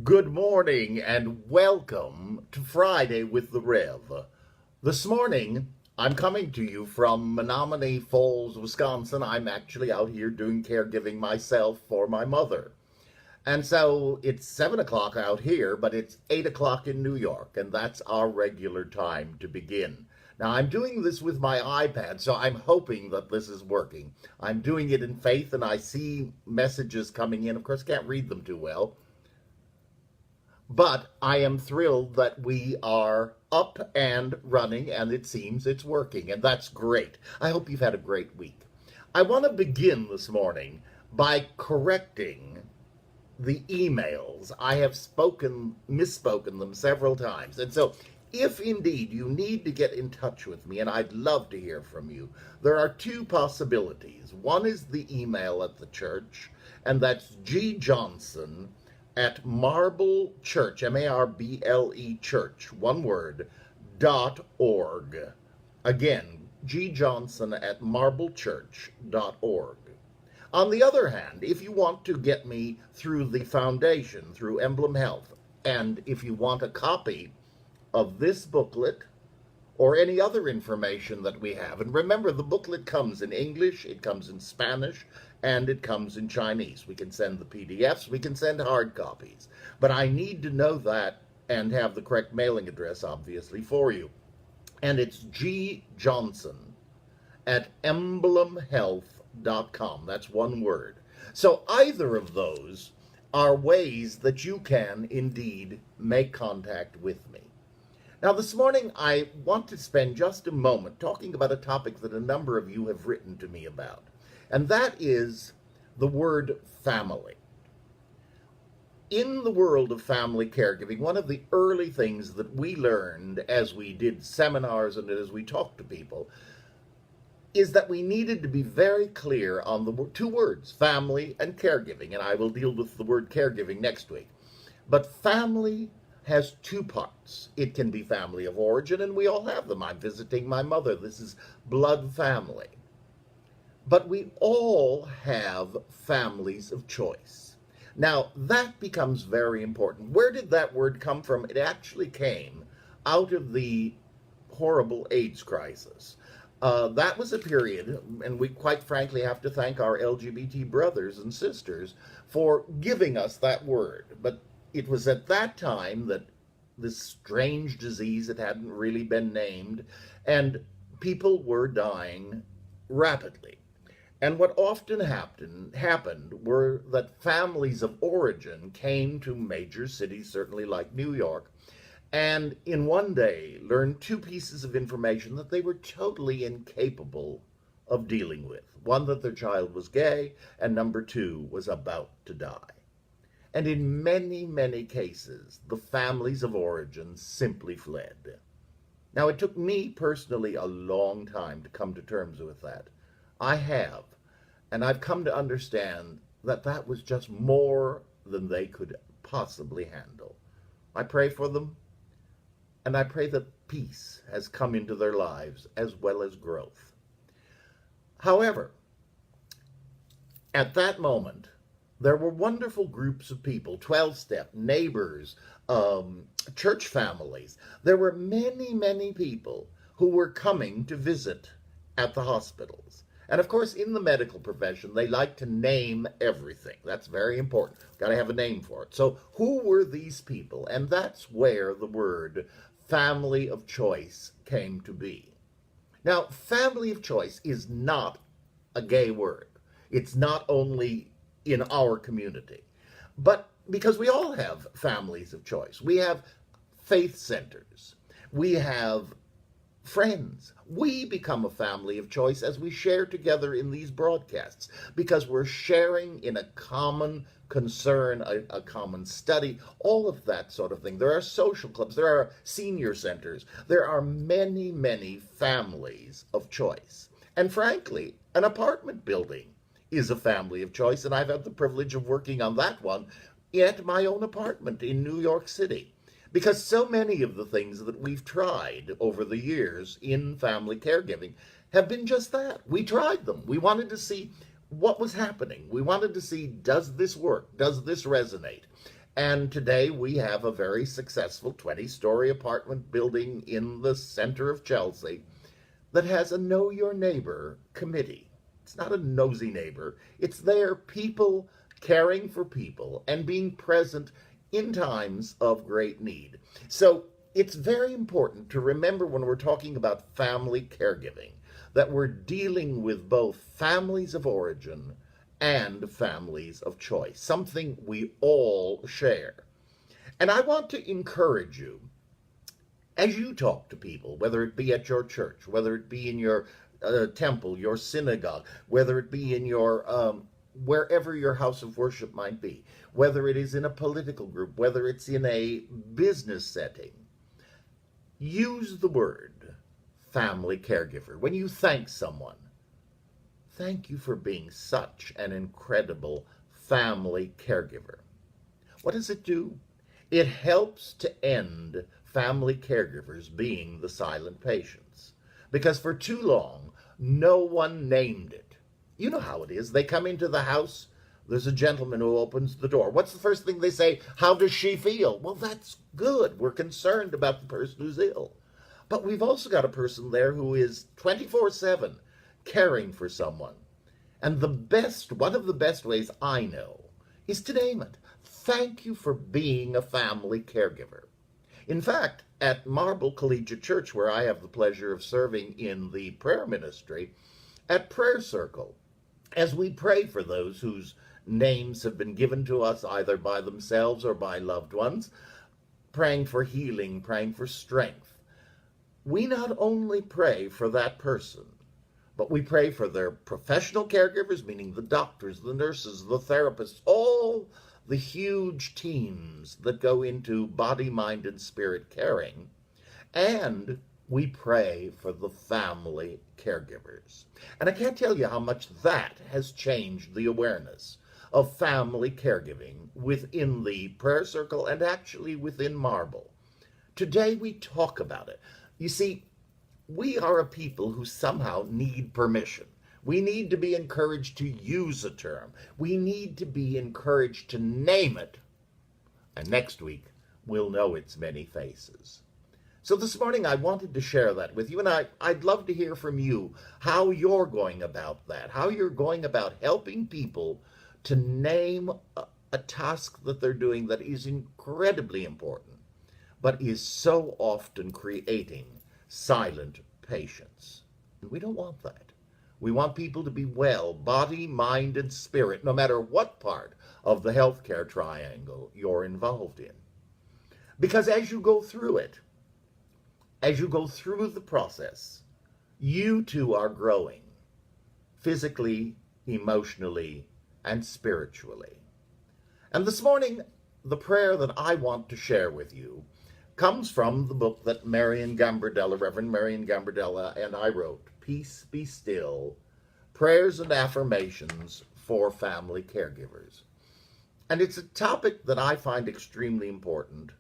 Good morning and welcome to Friday with the Rev. This morning, I'm coming to you from Menominee Falls, Wisconsin. I'm actually out here doing caregiving myself for my mother. And so it's 7 o'clock out here, but it's 8 o'clock in New York, and that's our regular time to begin. Now, I'm doing this with my iPad, so I'm hoping that this is working. I'm doing it in faith, and I see messages coming in. Of course, can't read them too well. But I am thrilled that we are up and running, and it seems it's working, and that's great. I hope you've had a great week. I want to begin this morning by correcting the emails. I have misspoken them several times, and so if indeed you need to get in touch with me, and I'd love to hear from you, there are two possibilities. One is the email at the church, and that's gjohnson at Marble Church, M-A-R-B-L-E Church, one word, .org. Again, gjohnson at marblechurch.org. On the other hand, if you want to get me through the foundation, through Emblem Health, and if you want a copy of this booklet or any other information that we have, and remember, the booklet comes in English, it comes in Spanish, and it comes in Chinese. We can send the PDFs, we can send hard copies. But I need to know that and have the correct mailing address, obviously, for you. And it's gjohnson at emblemhealth.com. That's one word. So either of those are ways that you can indeed make contact with me. Now, this morning, I want to spend just a moment talking about a topic that a number of you have written to me about, and that is the word family. In the world of family caregiving, one of the early things that we learned as we did seminars and as we talked to people is that we needed to be very clear on the two words, family and caregiving, and I will deal with the word caregiving next week. But family has two parts. It can be family of origin, and we all have them. I'm visiting my mother. This is blood family. But we all have families of choice. Now, that becomes very important. Where did that word come from? It actually came out of the horrible AIDS crisis. That was a period, and we quite frankly have to thank our LGBT brothers and sisters for giving us that word. But it was at that time that this strange disease, it hadn't really been named, and people were dying rapidly. And what often happened were that families of origin came to major cities, certainly like New York, and in one day learned two pieces of information that they were totally incapable of dealing with. One, that their child was gay, and number two, was about to die. And in many, many cases, the families of origin simply fled. Now, it took me personally a long time to come to terms with that. I have, and I've come to understand that that was just more than they could possibly handle. I pray for them, and I pray that peace has come into their lives as well as growth. However, at that moment, there were wonderful groups of people, 12-step, neighbors, church families. There were many, many people who were coming to visit at the hospitals. And of course, in the medical profession, they like to name everything. That's very important. Got to have a name for it. So who were these people? And that's where the word family of choice came to be. Now, family of choice is not a gay word. It's not only in our community, but because we all have families of choice. We have faith centers. We have friends. We become a family of choice as we share together in these broadcasts because we're sharing in a common concern, a common study, all of that sort of thing. There are social clubs. There are senior centers. There are many, many families of choice. And frankly, an apartment building is a family of choice, and I've had the privilege of working on that one at my own apartment in New York City. Because so many of the things that we've tried over the years in family caregiving have been just that. We tried them. We wanted to see what was happening. We wanted to see, does this work? Does this resonate? And today we have a very successful 20-story apartment building in the center of Chelsea that has a Know Your Neighbor committee. It's not a nosy neighbor. It's their people caring for people and being present in times of great need. So it's very important to remember when we're talking about family caregiving that we're dealing with both families of origin and families of choice, something we all share. And I want to encourage you, as you talk to people, whether it be at your church, whether it be in your temple, your synagogue, whether it be in your wherever your house of worship might be, whether it is in a political group, whether it's in a business setting, use the word family caregiver. When you thank someone, thank you for being such an incredible family caregiver. What does it do? It helps to end family caregivers being the silent patients. Because for too long, no one named it. You know how it is. They come into the house, there's a gentleman who opens the door. What's the first thing they say? How does she feel? Well, that's good. We're concerned about the person who's ill. But we've also got a person there who is 24/7 caring for someone. And one of the best ways I know is to name it. Thank you for being a family caregiver. In fact, at Marble Collegiate Church, where I have the pleasure of serving in the prayer ministry, at Prayer Circle, as we pray for those whose names have been given to us either by themselves or by loved ones, praying for healing, praying for strength, we not only pray for that person, but we pray for their professional caregivers, meaning the doctors, the nurses, the therapists, all the huge teams that go into body, mind, and spirit caring. And we pray for the family caregivers. And I can't tell you how much that has changed the awareness of family caregiving within the prayer circle and actually within Marble. Today we talk about it. You see, we are a people who somehow need permission. We need to be encouraged to use a term. We need to be encouraged to name it. And next week, we'll know its many faces. So this morning, I wanted to share that with you, and I'd love to hear from you how you're going about that, how you're going about helping people to name a task that they're doing that is incredibly important, but is so often creating silent patients. And we don't want that. We want people to be well, body, mind, and spirit, no matter what part of the healthcare triangle you're involved in. Because as you go through it, as you go through the process, you too are growing physically, emotionally, and spiritually. And this morning, the prayer that I want to share with you comes from the book that Reverend Marion Gambardella and I wrote, Peace Be Still, Prayers and Affirmations for Family Caregivers. And it's a topic that I find extremely important.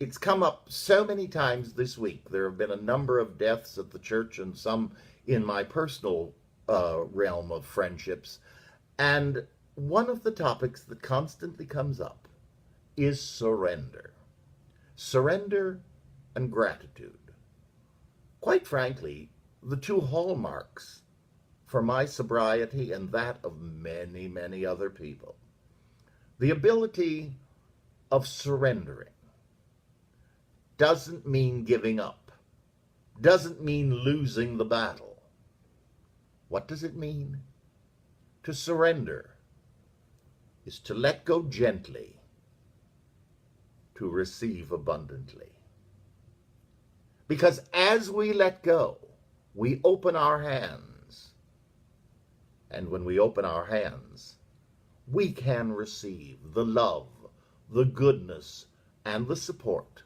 It's come up so many times this week. There have been a number of deaths at the church and some in my personal realm of friendships. And one of the topics that constantly comes up is surrender. Surrender and gratitude. Quite frankly, the two hallmarks for my sobriety and that of many, many other people. The ability of surrendering doesn't mean giving up, doesn't mean losing the battle. What does it mean? To surrender is to let go gently, to receive abundantly. Because as we let go, we open our hands. And when we open our hands, we can receive the love, the goodness, and the support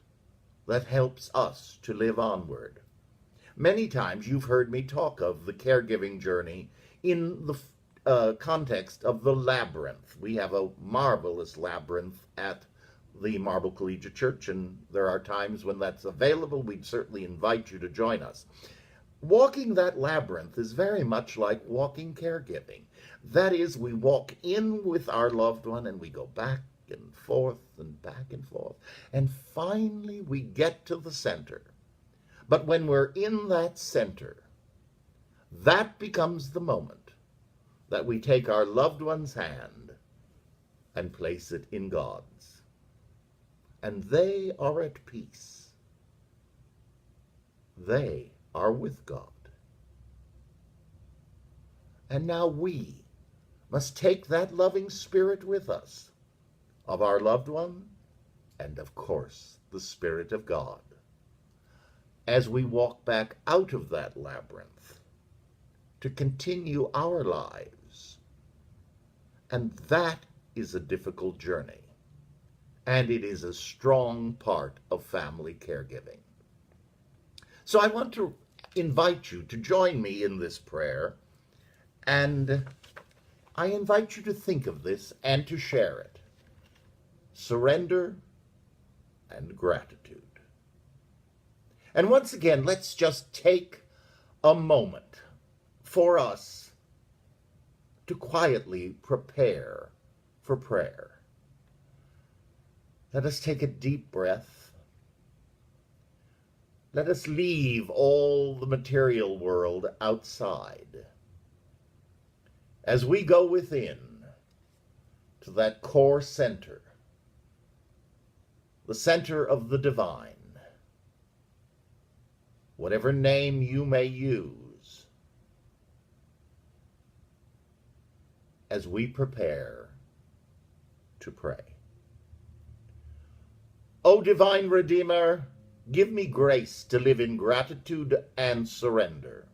that helps us to live onward. Many times you've heard me talk of the caregiving journey in the context of the labyrinth. We have a marvelous labyrinth at the Marble Collegiate Church, and there are times when that's available. We'd certainly invite you to join us. Walking that labyrinth is very much like walking caregiving. That is, we walk in with our loved one and we go back and forth and back and forth. And finally we get to the center. But when we're in that center, that becomes the moment that we take our loved one's hand and place it in God's. And they are at peace. They are with God. And now we must take that loving spirit with us of our loved one and, of course, the Spirit of God as we walk back out of that labyrinth to continue our lives. And that is a difficult journey, and it is a strong part of family caregiving. So I want to invite you to join me in this prayer, and I invite you to think of this and to share it. Surrender and gratitude. And once again, let's just take a moment for us to quietly prepare for prayer. Let us take a deep breath. Let us leave all the material world outside as we go within to that core center, the center of the divine. Whatever name you may use, as we prepare to pray. O divine Redeemer, give me grace to live in gratitude and surrender.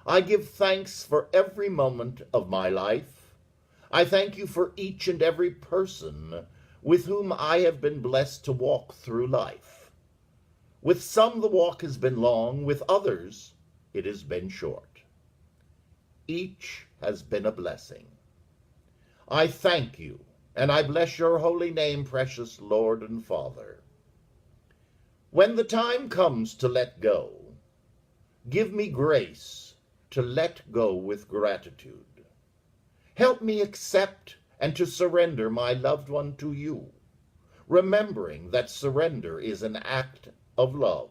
I give thanks for every moment of my life. I thank you for each and every person with whom I have been blessed to walk through life. With some the walk has been long, with others it has been short. Each has been a blessing. I thank you, and I bless your holy name, precious Lord and Father. When the time comes to let go, give me grace to let go with gratitude. Help me accept and to surrender my loved one to you, remembering that surrender is an act of love.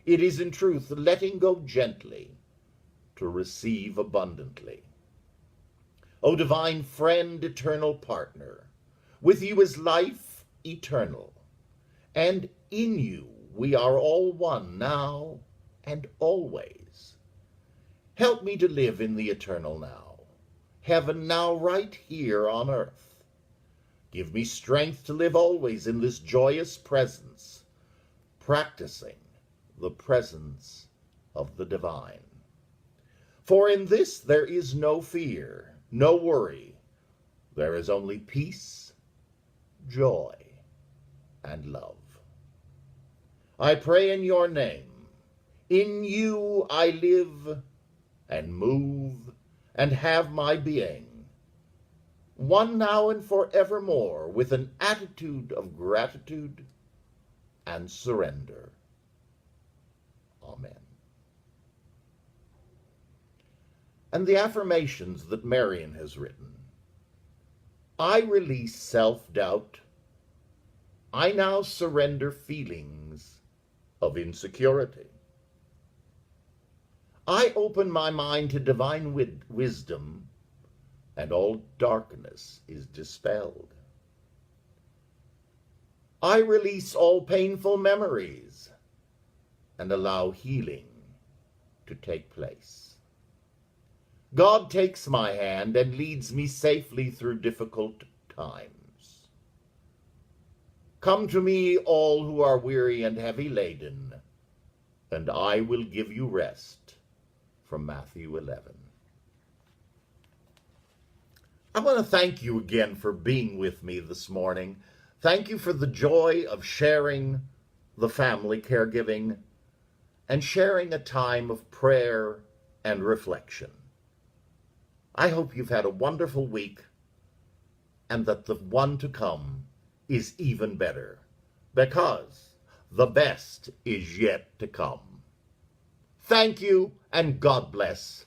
It is in truth letting go gently to receive abundantly. O divine friend, eternal partner, with you is life eternal, and in you we are all one now and always. Help me to live in the eternal now, heaven now right here on earth. Give me strength to live always in this joyous presence, practicing the presence of the divine. For in this there is no fear, no worry. There is only peace, joy, and love. I pray in your name. In you I live and move and have my being, one now and forevermore, with an attitude of gratitude and surrender. Amen. And the affirmations that Marion has written. I release self-doubt. I now surrender feelings of insecurity. I open my mind to divine wisdom, and all darkness is dispelled. I release all painful memories and allow healing to take place. God takes my hand and leads me safely through difficult times. Come to me, all who are weary and heavy laden, and I will give you rest. From Matthew 11. I want to thank you again for being with me this morning. Thank you for the joy of sharing the family caregiving and sharing a time of prayer and reflection. I hope you've had a wonderful week and that the one to come is even better, because the best is yet to come. Thank you, and God bless.